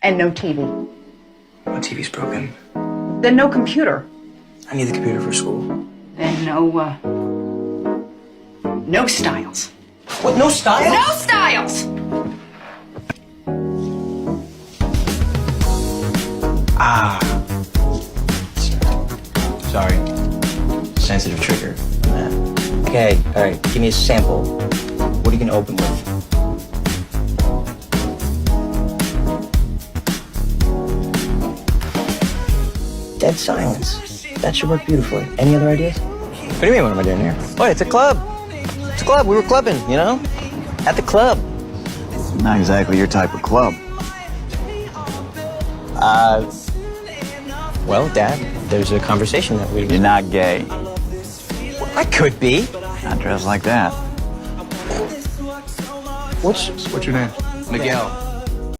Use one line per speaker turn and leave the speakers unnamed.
And no TV.
My TV's broken.
Then no computer.
I need the computer for school.
And no styles.
What, no style?
No styles!
Ah. Sorry. Sensitive trigger. Okay, all right. Give me a sample. What are you gonna open with? Dead silence. That should work beautifully. Any other ideas? What do you mean, what am I doing here? What, it's a club. It's a club. We were clubbing, you know? At the club.
Not exactly your type of club.
Well, Dad, there's a conversation that we...
You're not gay.
I could be.
Not dressed like that.
What's
your name?
Miguel.